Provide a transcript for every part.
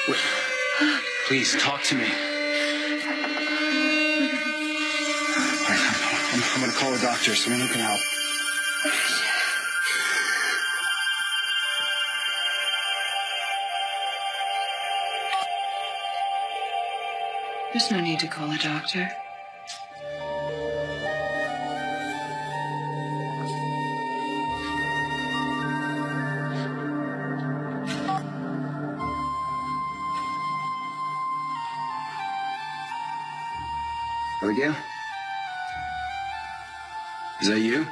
Wait. Please, talk to me. I'm going to call a doctor so anyone can help. There's no need to call a doctor. Abigail? Is that you?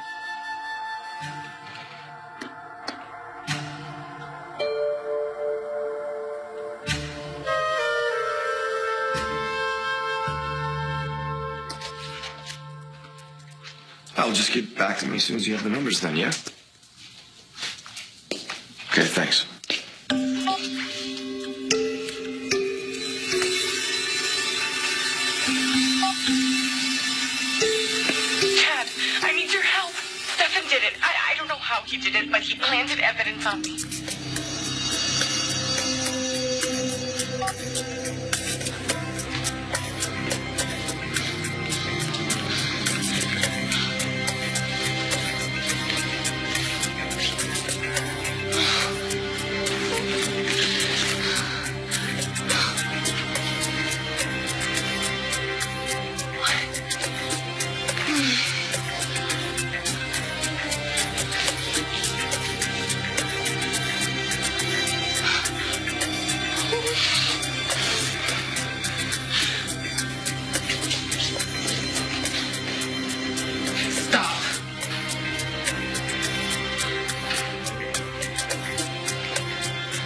I'll just get back to me as soon as you have the numbers then, yeah? Okay, thanks. Chad, I need your help. Stefan did it. I don't know how he did it, but he planted evidence on me.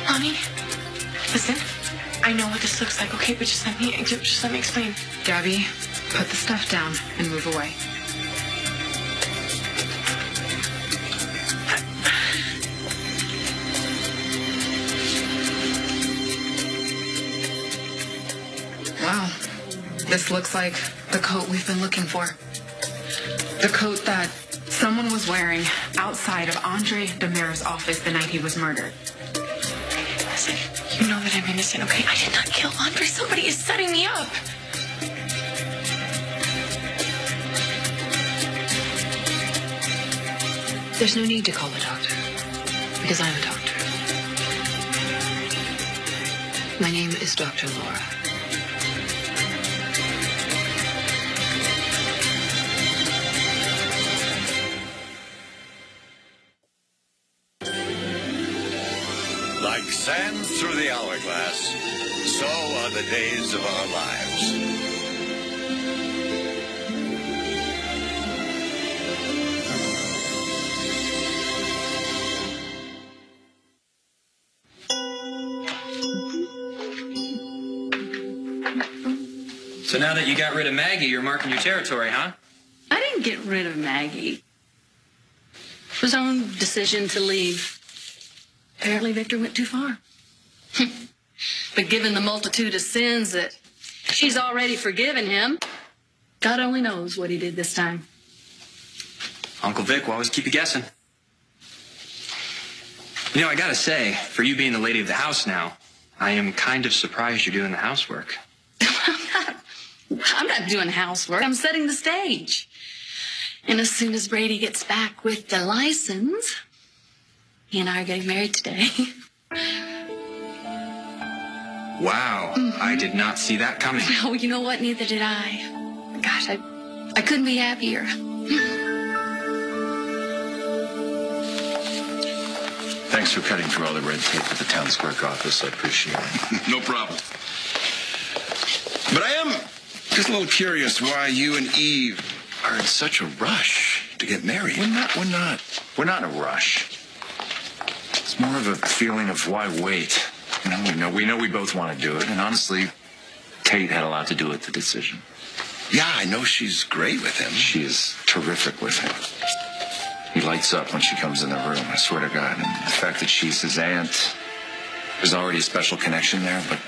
Honey, listen, I know what this looks like, okay? But just let me explain. Gabby, put the stuff down and move away. Wow, this looks like the coat we've been looking for. The coat that someone was wearing outside of Andre Demers' office the night he was murdered. Listen, you know that I'm innocent, okay? I did not kill Andre. Somebody is setting me up. There's no need to call a doctor, because I'm a doctor. My name is Dr. Laura. Like sand through the hourglass, so are the days of our lives. So now that you got rid of Maggie, you're marking your territory, huh? I didn't get rid of Maggie. It was our own decision to leave. Apparently Victor went too far. But given the multitude of sins that she's already forgiven him, God only knows what he did this time. Uncle Vic will always keep you guessing. You know, I gotta say, for you being the lady of the house now, I am kind of surprised you're doing the housework. I'm not doing housework. I'm setting the stage. And as soon as Brady gets back with the license, he and I are getting married today. Wow, I did not see that coming. Well, you know what? Neither did I. Gosh, I couldn't be happier. Thanks for cutting through all the red tape at the town clerk office. I appreciate it. No problem. But I am just a little curious why you and Eve are in such a rush to get married. We're not in a rush. It's more of a feeling of why wait. You know, we know we both want to do it, and honestly, Tate had a lot to do with the decision. Yeah, I know she's great with him. She is terrific with him. He lights up when she comes in the room, I swear to God. And the fact that she's his aunt, there's already a special connection there, but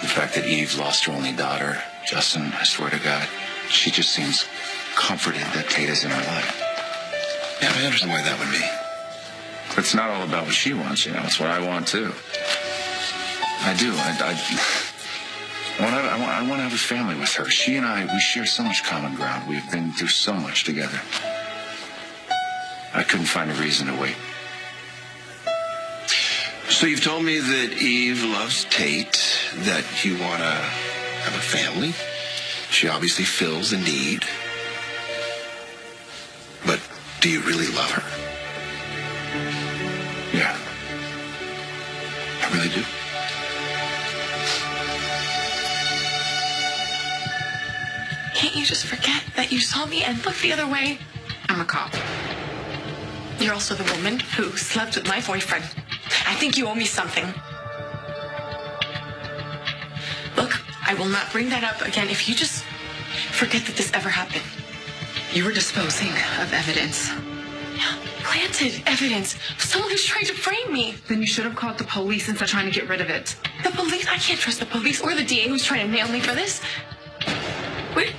the fact that Eve lost her only daughter, Justin, I swear to God, she just seems comforted that Tate is in her life. Yeah, I understand why that would be. It's not all about what she wants, you know. It's what I want, too. I do. I want to have a family with her. She and I, we share so much common ground. We've been through so much together. I couldn't find a reason to wait. So you've told me that Eve loves Tate, that you want to have a family. She obviously fills the need. But do you really love her? Yeah. I really do. Can't you just forget that you saw me and look the other way? I'm a cop. You're also the woman who slept with my boyfriend. I think you owe me something. Look, I will not bring that up again if you just forget that this ever happened. You were disposing of evidence. Planted evidence. Someone who's trying to frame me. Then you should have called the police instead of trying to get rid of it. The police? I can't trust the police or the DA who's trying to nail me for this. Wait,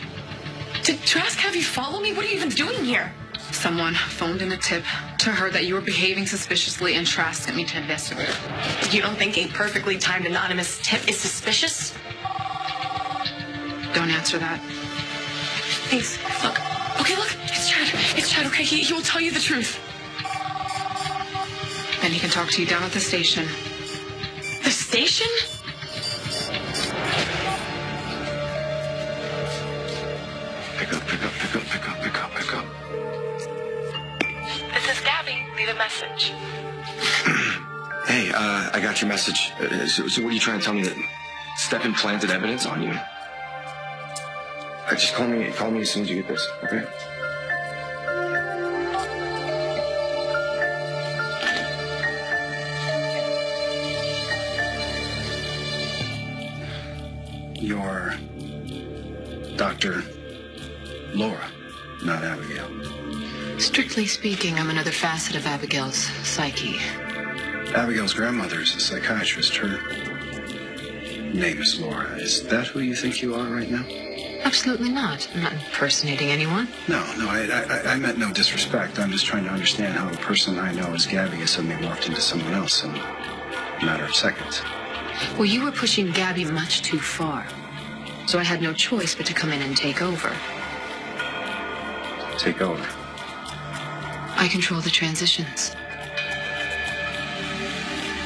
did Trask have you follow me? What are you even doing here? Someone phoned in a tip to her that you were behaving suspiciously, and Trask sent me to investigate. You don't think a perfectly timed anonymous tip is suspicious? Don't answer that. Please, look. Okay, look, it's Chad. It's Chad, okay? He will tell you the truth. Then he can talk to you down at the station. The station? Pick up. This is Gabby. Leave a message. Hey, I got your message. So what are you trying to tell me, that Stefan planted evidence on you? Just call me as soon as you get this, okay? You're Dr. Laura, not Abigail. Strictly speaking, I'm another facet of Abigail's psyche. Abigail's grandmother is a psychiatrist. Her name is Laura. Is that who you think you are right now? Absolutely not. I'm not impersonating anyone. No, I meant no disrespect. I'm just trying to understand how a person I know as Gabby has suddenly morphed into someone else in a matter of seconds. Well, you were pushing Gabby much too far. So I had no choice but to come in and take over. Take over. I control the transitions.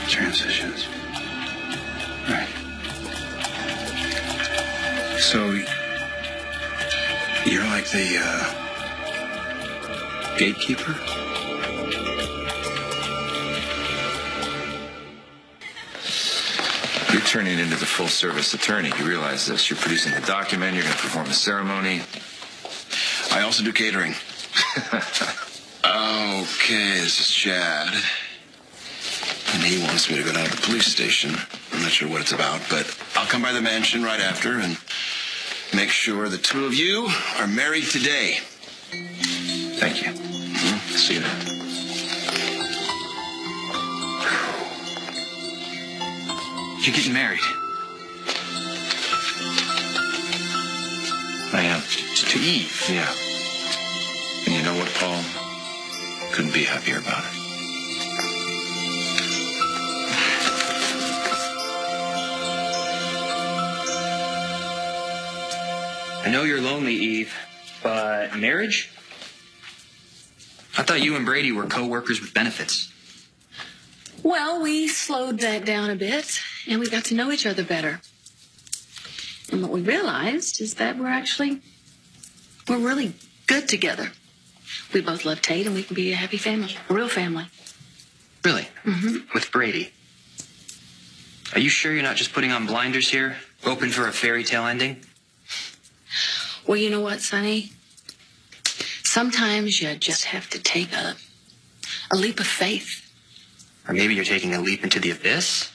Transitions. Right. So, you're like the, gatekeeper? You're turning into the full-service attorney. You realize this. You're producing the document. You're going to perform the ceremony. I also do catering. Okay, this is Chad. And he wants me to go down to the police station. I'm not sure what it's about, but I'll come by the mansion right after and make sure the two of you are married today. Thank you. See you then. You're getting married. I am. To Eve. Yeah. And you know what, Paul? Couldn't be happier about it. I know you're lonely, Eve, but marriage? I thought you and Brady were co-workers with benefits. Well, we slowed that down a bit, and we got to know each other better. And what we realized is that we're really good together. We both love Tate, and we can be a happy family, a real family. Really? Mm-hmm. With Brady? Are you sure you're not just putting on blinders here? Hoping for a fairy tale ending? Well, you know what, Sonny? Sometimes you just have to take a leap of faith. Or maybe you're taking a leap into the abyss?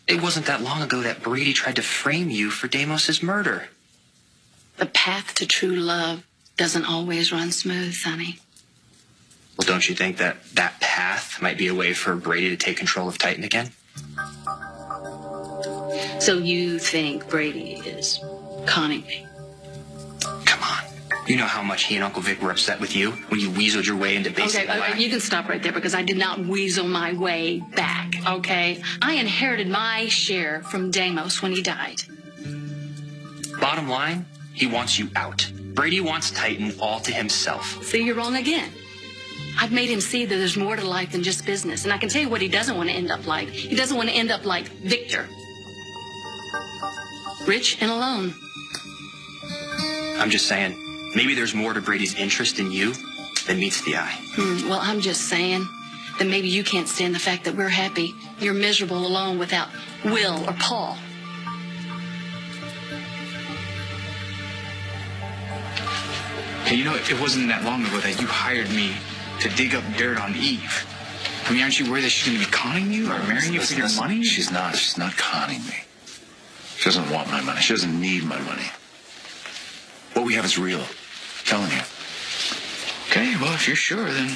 It wasn't that long ago that Brady tried to frame you for Damos's murder. The path to true love doesn't always run smooth, Sonny. Well, don't you think that path might be a way for Brady to take control of Titan again? So you think Brady is conning me? Come on. You know how much he and Uncle Vic were upset with you when you weaseled your way into basic Okay, you can stop right there because I did not weasel my way back, okay? I inherited my share from Deimos when he died. Bottom line, he wants you out. Brady wants Titan all to himself. See, you're wrong again. I've made him see that there's more to life than just business. And I can tell you what he doesn't want to end up like. He doesn't want to end up like Victor. Rich and alone. I'm just saying, maybe there's more to Brady's interest in you than meets the eye. Well, I'm just saying that maybe you can't stand the fact that we're happy. You're miserable alone without Will or Paul. Hey, you know, it wasn't that long ago that you hired me to dig up dirt on Eve. I mean, aren't you worried that she's going to be conning you or marrying you for your money? She's not. She's not conning me. She doesn't want my money. She doesn't need my money. What we have is real. I'm telling you. Okay, well, if you're sure, then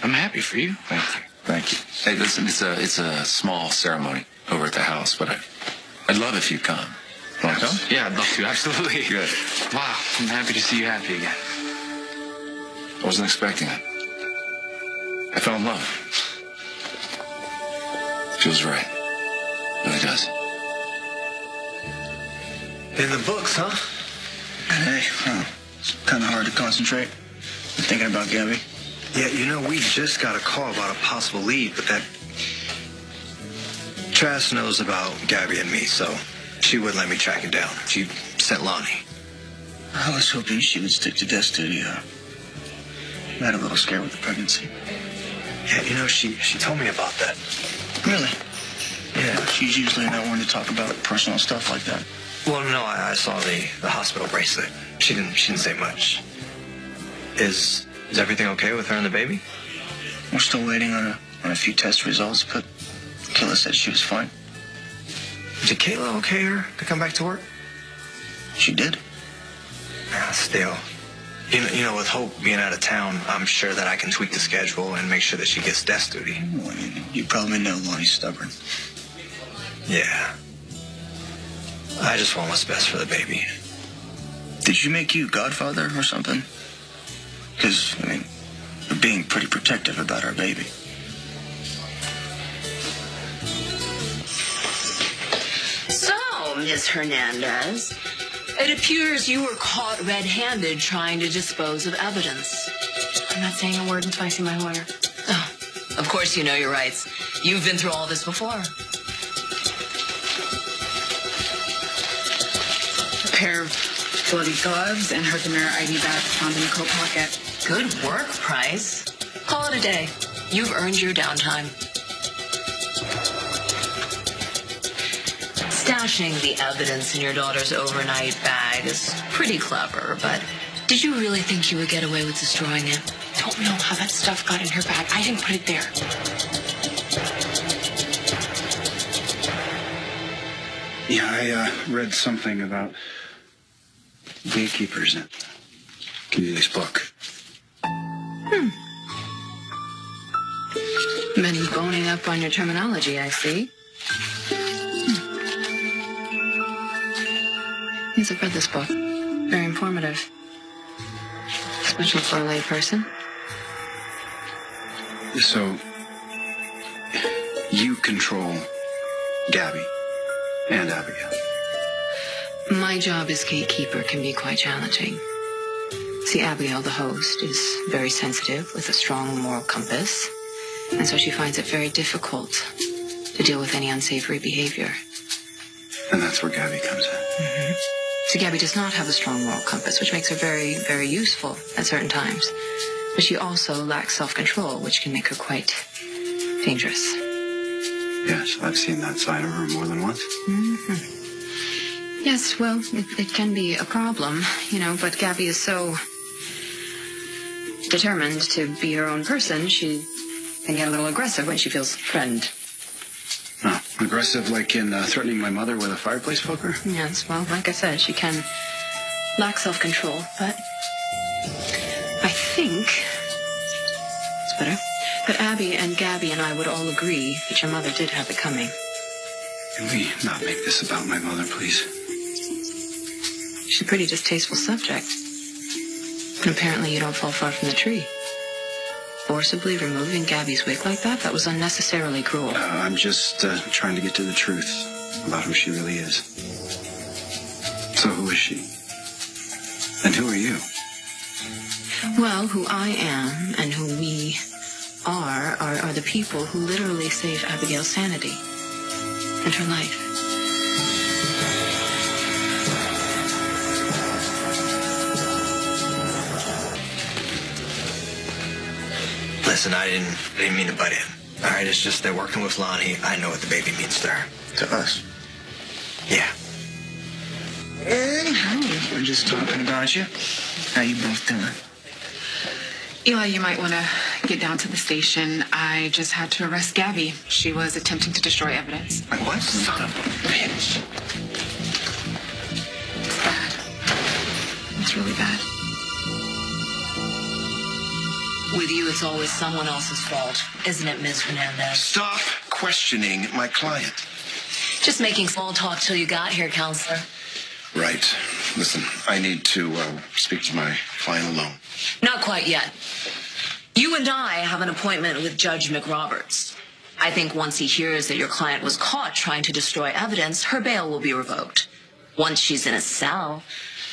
I'm happy for you. Thank you. Thank you. Hey, listen, it's a small ceremony over at the house, but I'd love if you'd come. Want to come? Yeah, I'd love to. Absolutely. Good. Wow, I'm happy to see you happy again. I wasn't expecting it. I fell in love. Feels right. Really does. In the books, huh? Hey, it's kind of hard to concentrate. I'm thinking about Gabby. Yeah, you know, we just got a call about a possible lead, but that Trask knows about Gabby and me, so she wouldn't let me track it down. She sent Lonnie. I was hoping she would stick to desk duty. I had a little scare with the pregnancy. Yeah, you know, she told me about that. Really? Yeah. She's usually not one to talk about personal stuff like that. Well, no, I saw the hospital bracelet. She didn't say much. Is everything okay with her and the baby? We're still waiting on a few test results, but Kayla said she was fine. Did Kayla okay her to come back to work? She did. Yeah, still. You know, with Hope being out of town, I'm sure that I can tweak the schedule and make sure that she gets desk duty. Well, I mean, you probably know Lonnie's stubborn. Yeah. I just want what's best for the baby. Did you make you godfather or something? Because, I mean, you're being pretty protective about our baby. So, Miss Hernandez, it appears you were caught red-handed trying to dispose of evidence. I'm not saying a word until I see my lawyer. Oh, of course you know your rights. You've been through all this before. A pair of bloody gloves and her Demira ID badge found in the coat pocket. Good work, Price. Call it a day. You've earned your downtime. Stashing the evidence in your daughter's overnight bag is pretty clever, but did you really think you would get away with destroying it? Don't know how that stuff got in her bag. I didn't put it there. Yeah, I read something about gatekeepers in Community's book. Been boning up on your terminology, I see. Yes, I've read this book. Very informative. Especially for a lay person. So, you control Gabby and Abigail. My job as gatekeeper can be quite challenging. See, Abigail, the host, is very sensitive with a strong moral compass, and so she finds it very difficult to deal with any unsavory behavior. And that's where Gabby comes in. Mm-hmm. So Gabby does not have a strong moral compass, which makes her very, very useful at certain times. But she also lacks self-control, which can make her quite dangerous. Yes, I've seen that side of her more than once. Mm-hmm. Yes, well, it can be a problem, but Gabby is so determined to be her own person, she can get a little aggressive when she feels threatened. Oh, aggressive like in threatening my mother with a fireplace poker? Yes, well, like I said, she can lack self-control, but I think it's better that Abby and Gabby and I would all agree that your mother did have it coming. Can we not make this about my mother, please? She's a pretty distasteful subject. And apparently you don't fall far from the tree. Forcibly removing Gabby's wig like that was unnecessarily cruel. I'm just trying to get to the truth about who she really is. So who is she? And who are you? Well, who I am and who we are the people who literally saved Abigail's sanity and her life. Listen, I didn't mean to butt in. All right, it's just that working with Lonnie, I know what the baby means to her. To us. Yeah. We're just talking about you. How you both doing? Eli, you might want to get down to the station. I just had to arrest Gabby. She was attempting to destroy evidence. What? Son of a bitch. It's bad. It's really bad. With you, it's always someone else's fault, isn't it, Ms. Hernandez? Stop questioning my client. Just making small talk till you got here, counselor. Right. Listen, I need to speak to my client alone. Not quite yet. You and I have an appointment with Judge McRoberts. I think once he hears that your client was caught trying to destroy evidence, her bail will be revoked. Once she's in a cell,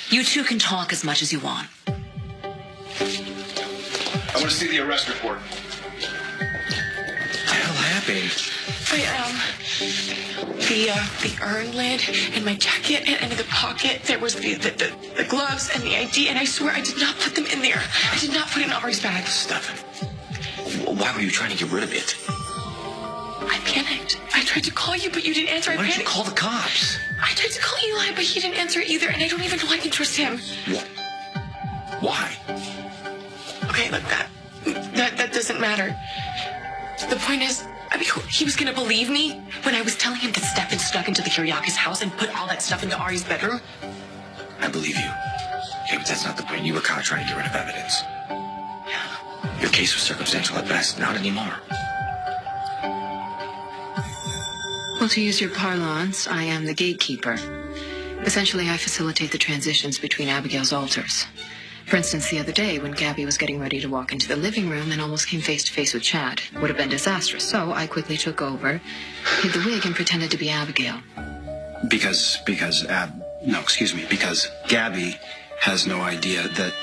you two can talk as much as you want. I want to see the arrest report. What the hell happened? The urn lid and my jacket and in the pocket there was the gloves and the ID, and I swear I did not put them in there. I did not put it in Ari's bag. Stefan, why were you trying to get rid of it? I panicked. I tried to call you, but you didn't answer. Why didn't you call the cops? I tried to call Eli, but he didn't answer either, and I don't even know I can trust him. What? Why? Okay, look, that doesn't matter. The point is, I mean, he was gonna believe me when I was telling him that Stefan snuck into the Kiriakis house and put all that stuff into Ari's bedroom. I believe you. Okay, but that's not the point. You were caught trying to get rid of evidence. Yeah. Your case was circumstantial at best. Not anymore. Well, to use your parlance, I am the gatekeeper. Essentially, I facilitate the transitions between Abigail's alters. For instance, the other day, when Gabby was getting ready to walk into the living room and almost came face to face with Chad, would have been disastrous. So I quickly took over, hid the wig, and pretended to be Abigail. Because Gabby has no idea that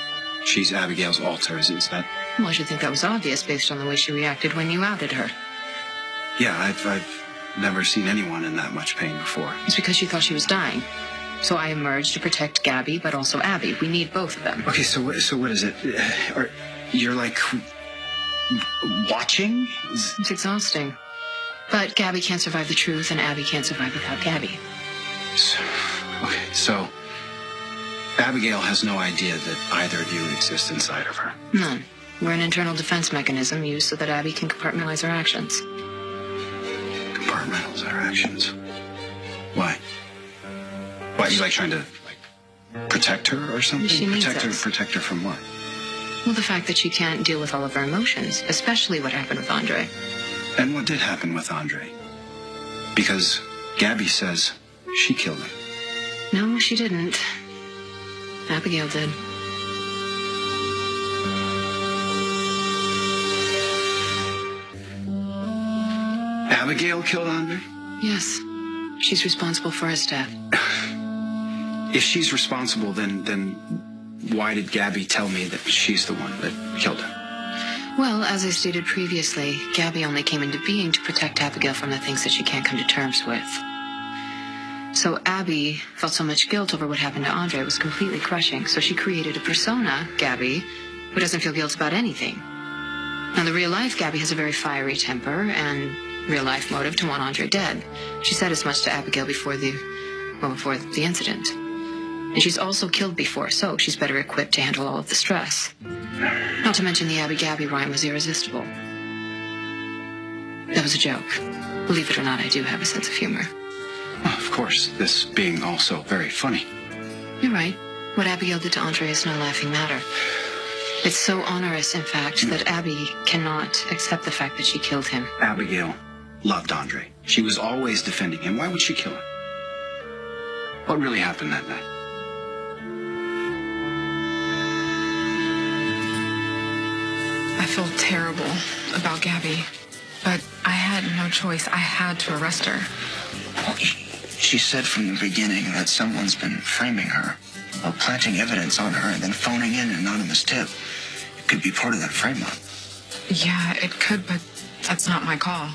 she's Abigail's alter. Is that? Well, I should think that was obvious based on the way she reacted when you outed her. Yeah, I've never seen anyone in that much pain before. It's because she thought she was dying. So I emerged to protect Gabby, but also Abby. We need both of them. Okay, so what is it? You're like watching? It's exhausting. But Gabby can't survive the truth, and Abby can't survive without Gabby. So Abigail has no idea that either of you exist inside of her. None. We're an internal defense mechanism used so that Abby can compartmentalize her actions. Compartmentalize her actions? Why? Why, you like trying to protect her or something? She needs protect us. her. Protect her from what? Well, the fact that she can't deal with all of her emotions, especially what happened with Andre. And what did happen with Andre? Because Gabby says she killed him. No, she didn't. Abigail did. Abigail killed Andre? Yes. She's responsible for his death. If she's responsible, then why did Gabby tell me that she's the one that killed him? Well, as I stated previously, Gabby only came into being to protect Abigail from the things that she can't come to terms with. So Abby felt so much guilt over what happened to Andre, it was completely crushing. So she created a persona, Gabby, who doesn't feel guilt about anything. Now, the real life Gabby has a very fiery temper and real life motive to want Andre dead. She said as much to Abigail before the incident. And she's also killed before, so she's better equipped to handle all of the stress. Not to mention the Abby Gabby rhyme was irresistible. That was a joke. Believe it or not, I do have a sense of humor. Well, of course, this being also very funny. You're right. What Abigail did to Andre is no laughing matter. It's so onerous, in fact, that Abby cannot accept the fact that she killed him. Abigail loved Andre. She was always defending him. Why would she kill him? What really happened that night? terrible about Gabby, but I had no choice. I had to arrest her. She said from the beginning that someone's been framing her, or planting evidence on her, and then phoning in an anonymous tip. It could be part of that frame-up. Yeah, it could, but that's not my call.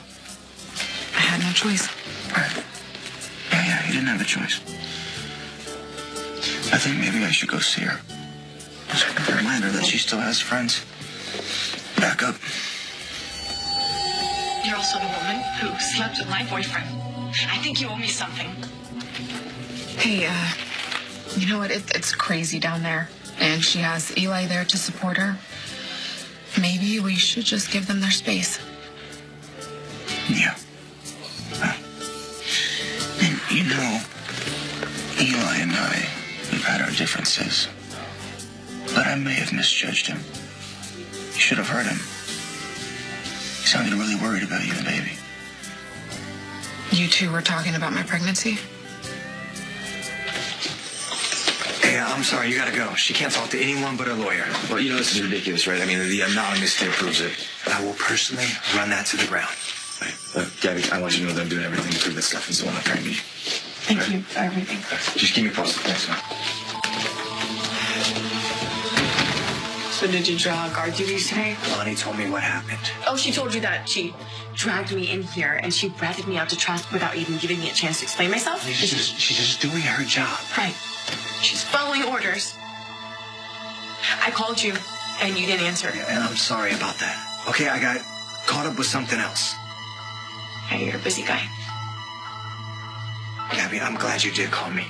I had no choice. Right. Yeah, you didn't have a choice. I think maybe I should go see her. Just a reminder that she still has friends. Back up. You're also the woman who slept with my boyfriend. I think you owe me something. Hey, you know what? It's crazy down there. And she has Eli there to support her. Maybe we should just give them their space. Yeah. And you know, Eli and I, we've had our differences. But I may have misjudged him. You should have heard him. He sounded really worried about you and baby. You two were talking about my pregnancy? Hey, I'm sorry, you gotta go. She can't talk to anyone but her lawyer. Well, you know, this is ridiculous, right? I mean, the anonymous tip proves it. I will personally run that to the ground. Right. Gabby, I want you to know that I'm doing everything to prove that stuff is the one I'm trying to be. Thank you for everything. Just keep me posted. Thanks, man. So did you draw guard duties today? Lonnie told me what happened. Oh, she told you that. She dragged me in here and she ratted me out to trust without even giving me a chance to explain myself. She's just doing her job. Right. She's following orders. I called you and you didn't answer. And I'm sorry about that. Okay, I got caught up with something else. Hey, you're a busy guy. Gabby, I'm glad you did call me.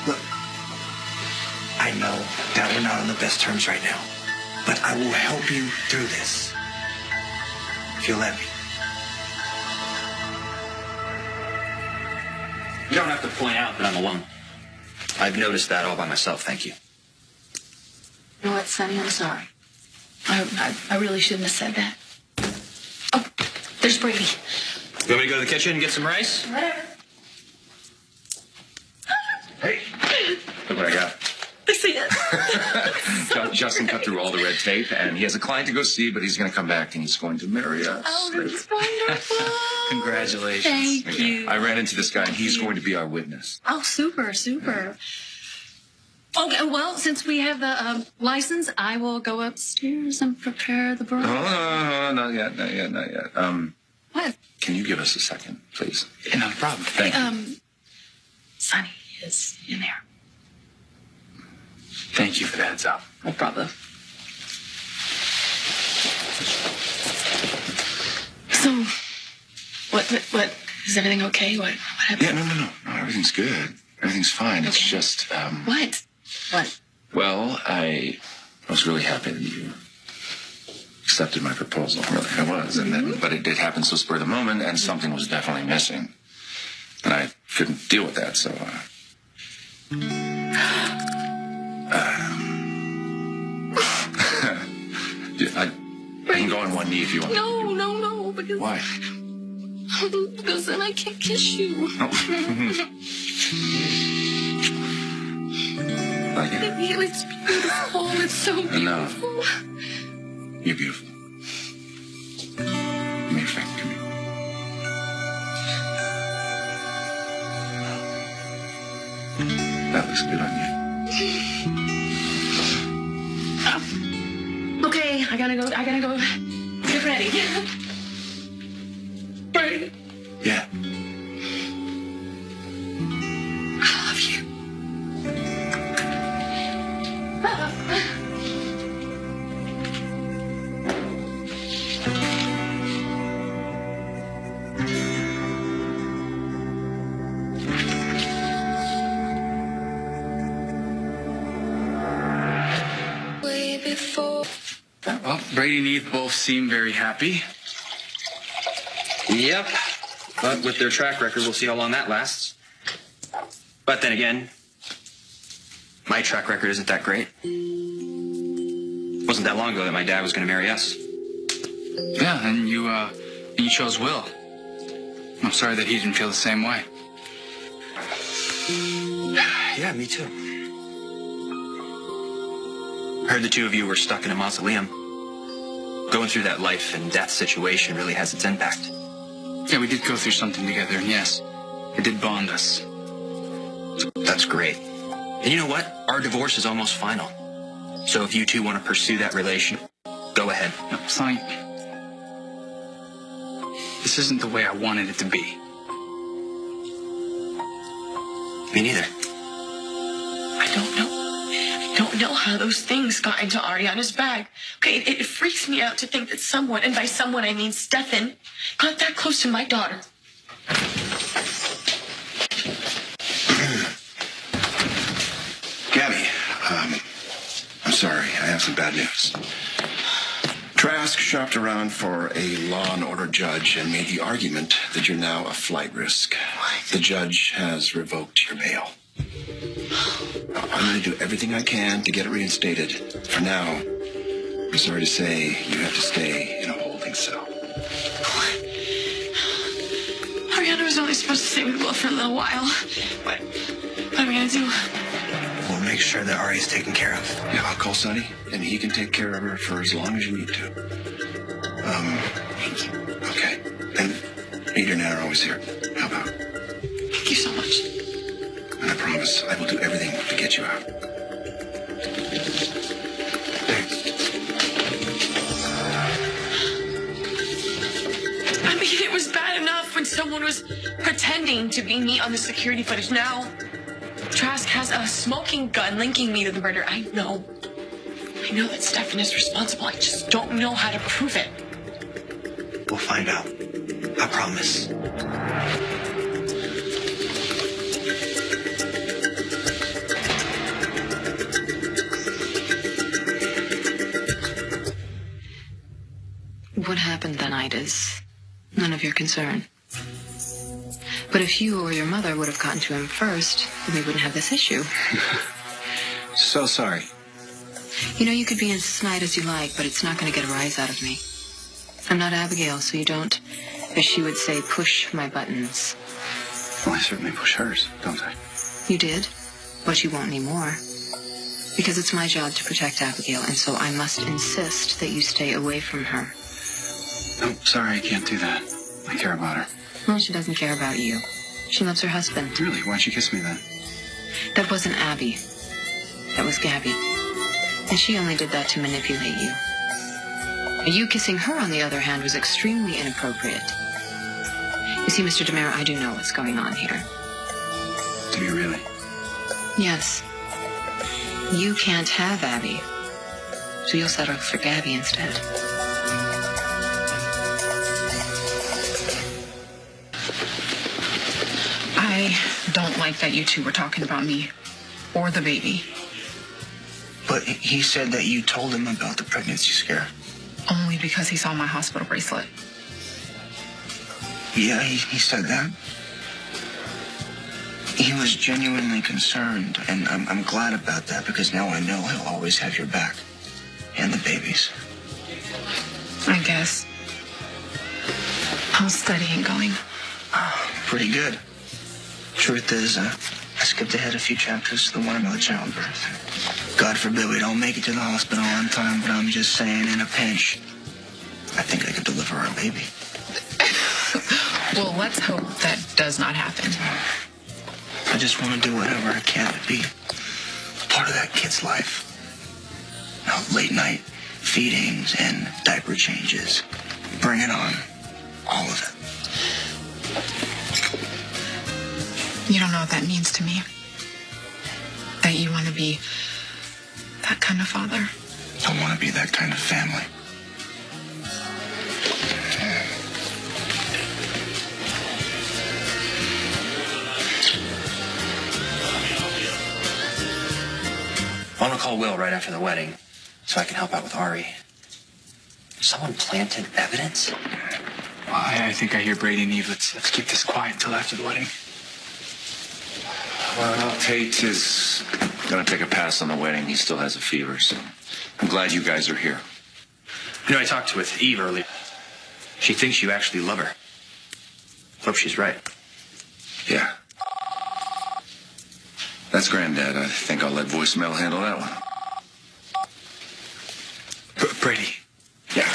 Look, I know that we're not on the best terms right now, but I will help you through this. If you'll let me. You don't have to point out that I'm alone. I've noticed that all by myself, thank you. You know what, Sonny? I'm sorry. I really shouldn't have said that. Oh, there's Brady. You want me to go to the kitchen and get some rice? Whatever. Hey, look what I got. I see it. Justin cut through all the red tape, and he has a client to go see, but he's going to come back and he's going to marry us. Oh, that's wonderful. Congratulations. Thank you. I ran into this guy, and he's going to be our witness. Oh, super, super. Okay, well, since we have the license, I will go upstairs and prepare the bride. Oh, no, not yet. What? Can you give us a second, please? Yeah, no problem. Thank you. Sonny is in there. Thank you for the heads up. No problem. So, what, is everything okay? What happened? Yeah, no, everything's good. Everything's fine. It's just, What? well, I was really happy that you accepted my proposal. Really, I was. And then, but it did happen so spur of the moment, and something was definitely missing. And I couldn't deal with that, so, I can go on one knee if you want. No, because... Why? Because then I can't kiss you. Like it? It's beautiful. It's so beautiful. No. You're beautiful. Give me your finger. Come here. That looks good on you. Okay, I gotta go. Get ready. Right. Yeah. I love you. Well, Brady and Eve both seem very happy. Yep. But with their track record, we'll see how long that lasts. But then again, my track record isn't that great. It wasn't that long ago that my dad was going to marry us. Yeah, and you chose Will. I'm sorry that he didn't feel the same way. Yeah, me too. Heard the two of you were stuck in a mausoleum. going through that life and death situation really has its impact. Yeah, we did go through something together, and yes, it did bond us. That's great. And you know what? Our divorce is almost final. So if you two want to pursue that relation, go ahead. No, Sonny, this isn't the way I wanted it to be. Me neither. I don't know how those things got into Ariana's bag. Okay, it freaks me out to think that someone, and by someone I mean Stefan, got that close to my daughter. Gabby, I'm sorry. I have some bad news. Trask shopped around for a law and order judge and made the argument that you're now a flight risk. The judge has revoked your bail. I'm going to do everything I can to get it reinstated. For now, I'm sorry to say you have to stay in a holding cell. Ariana was only supposed to stay with Will for a little while. What are we going to do? We'll make sure that Ari's taken care of. Yeah, I'll call Sonny, and he can take care of her for as long as you need to. Okay. And Peter and Anna are always here. How about? Thank you so much. And I promise I will do everything to get you out. I mean, it was bad enough when someone was pretending to be me on the security footage. Now, Trask has a smoking gun linking me to the murder. I know that Stefan is responsible. I just don't know how to prove it. We'll find out. I promise. What happened that night is none of your concern. But if you or your mother would have gotten to him first, then we wouldn't have this issue. So sorry. You know, you could be as snide as you like, but it's not going to get a rise out of me. I'm not Abigail, so you don't, as she would say, push my buttons. Well, I certainly push hers, don't I? You did, but you won't anymore. Because it's my job to protect Abigail, and so I must insist that you stay away from her. Oh, sorry, I can't do that. I care about her. Well, she doesn't care about you. She loves her husband. Really? Why'd she kiss me then? That wasn't Abby. That was Gabby. And she only did that to manipulate you. You kissing her, on the other hand, was extremely inappropriate. You see, Mr. DeMera, I do know what's going on here. Do you really? Yes. You can't have Abby. So you'll settle for Gabby instead. I don't like that you two were talking about me or the baby. But he said that you told him about the pregnancy scare. Only because he saw my hospital bracelet. Yeah, he said that. He was genuinely concerned, and I'm glad about that because now I know he'll always have your back. And the babies. I guess. How's studying going? Pretty good. Truth is, I skipped ahead a few chapters to the one about childbirth. God forbid we don't make it to the hospital on time, but I'm just saying, in a pinch, I think I could deliver our baby. Well, let's hope that does not happen. I just want to do whatever I can to be part of that kid's life. You know, late night feedings and diaper changes. Bring it on. All of it. You don't know what that means to me. That you want to be that kind of father. Don't want to be that kind of family. I want to call Will right after the wedding so I can help out with Ari. Someone planted evidence? Well, I think I hear Brady and Eve. Let's keep this quiet until after the wedding. Well, Tate is going to take a pass on the wedding. He still has a fever, so I'm glad you guys are here. You know, I talked with Eve earlier. She thinks you actually love her. Hope she's right. Yeah. That's Granddad. I think I'll let voicemail handle that one. Brady. Yeah.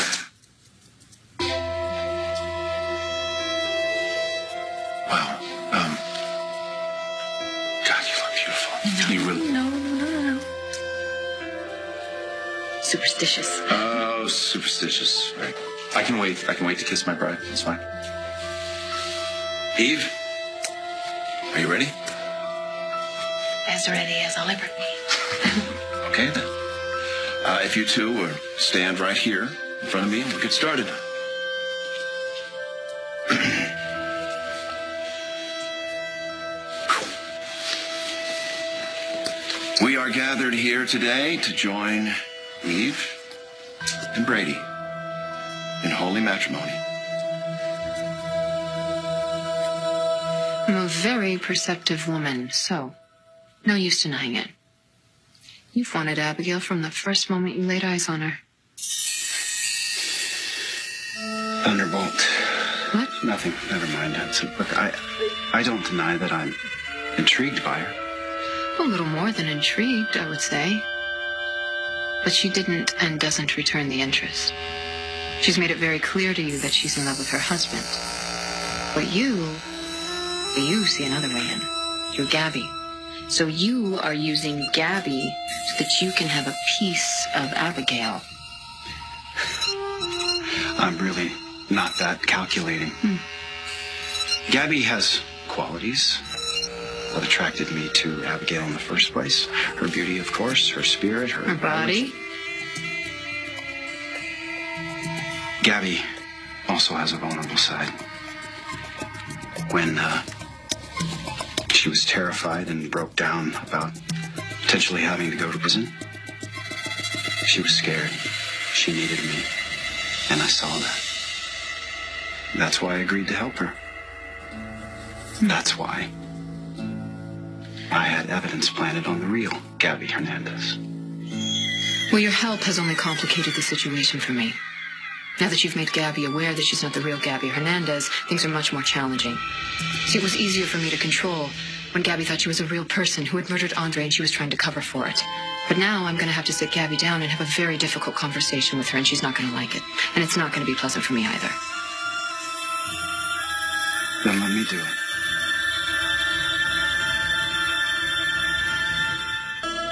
God, you look beautiful. You really. No. Superstitious. Oh, superstitious. Right. I can wait. I can wait to kiss my bride. It's fine. Eve, are you ready? As ready as I'll ever be. Okay, then. If you two will stand right here in front of me, and we'll get started. We are gathered here today to join Eve and Brady in holy matrimony. I'm a very perceptive woman, so no use denying it. You've wanted Abigail from the first moment you laid eyes on her. Thunderbolt. What? Nothing. Never mind. Look, I don't deny that I'm intrigued by her. A little more than intrigued, I would say. But she didn't and doesn't return the interest. She's made it very clear to you that she's in love with her husband. But you see another way in. You're Gabby. So you are using Gabby so that you can have a piece of Abigail. I'm really not that calculating. Gabby has qualities. What attracted me to Abigail in the first place? Her beauty, of course, her spirit, Her body. Gabby also has a vulnerable side. When she was terrified and broke down about potentially having to go to prison, she was scared. She needed me, and I saw that. That's why I agreed to help her. That's why I had evidence planted on the real Gabby Hernandez. Well, your help has only complicated the situation for me. Now that you've made Gabby aware that she's not the real Gabby Hernandez, things are much more challenging. See, it was easier for me to control when Gabby thought she was a real person who had murdered Andre and she was trying to cover for it. But now I'm going to have to sit Gabby down and have a very difficult conversation with her, and she's not going to like it. And it's not going to be pleasant for me either. Then let me do it.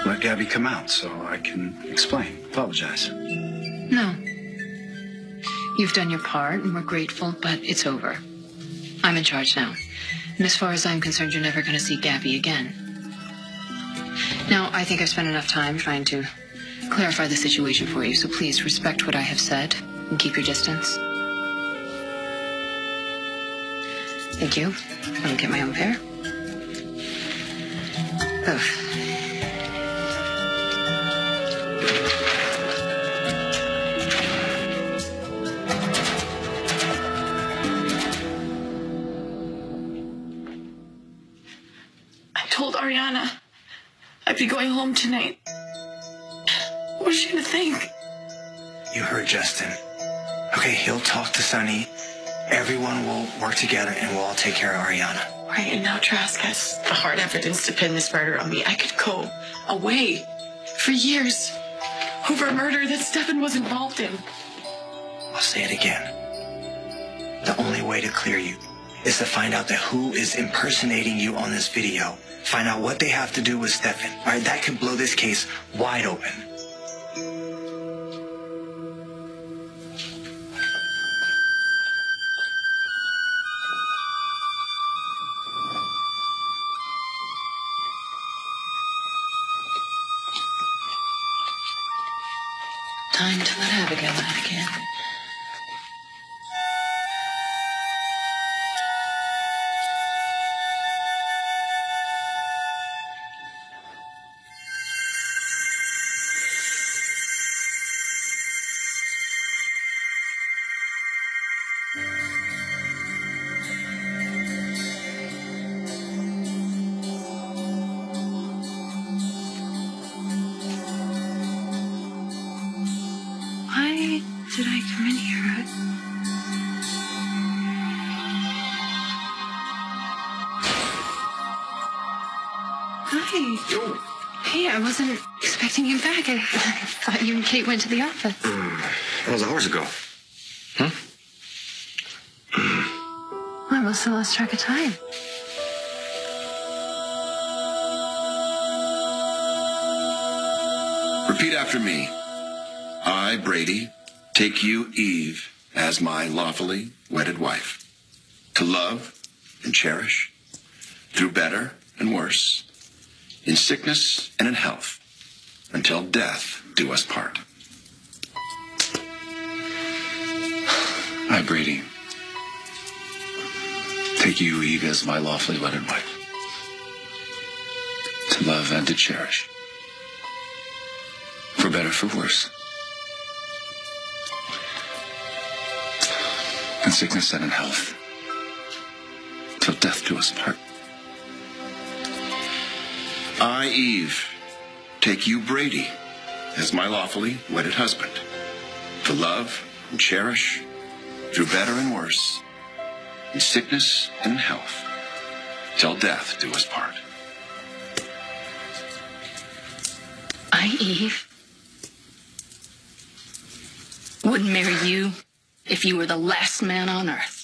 Let Gabby come out so I can explain, apologize. No. You've done your part, and we're grateful, but it's over. I'm in charge now. And as far as I'm concerned, you're never going to see Gabby again. Now, I think I've spent enough time trying to clarify the situation for you, so please respect what I have said and keep your distance. Thank you. I'll get my own pair. Ugh. I told Ariana I'd be going home tonight. What was she gonna think? You heard Justin. Okay, he'll talk to Sonny. Everyone will work together and we'll all take care of Ariana. Right, and now Trask has the hard evidence to pin this murder on me. I could go away for years over a murder that Stefan was involved in. I'll say it again. The only way to clear you is to find out that who is impersonating you on this video. Find out what they have to do with Stefan. All right, that could blow this case wide open. Time to let Abigail out again. Why did I come in here? Hi. Hey, I wasn't expecting you back. I thought you and Kate went to the office. That was hours ago. I must have lost track of time. Repeat after me. I, Brady, take you, Eve, as my lawfully wedded wife, to love and cherish, through better and worse, in sickness and in health, until death do us part. I, Brady, take you, Eve, as my lawfully wedded wife, to love and to cherish, for better, for worse, in sickness and in health, till death do us part. I, Eve, take you, Brady, as my lawfully wedded husband, to love and cherish, through better and worse, in sickness and in health, till death do us part. I, Eve, would marry you if you were the last man on earth.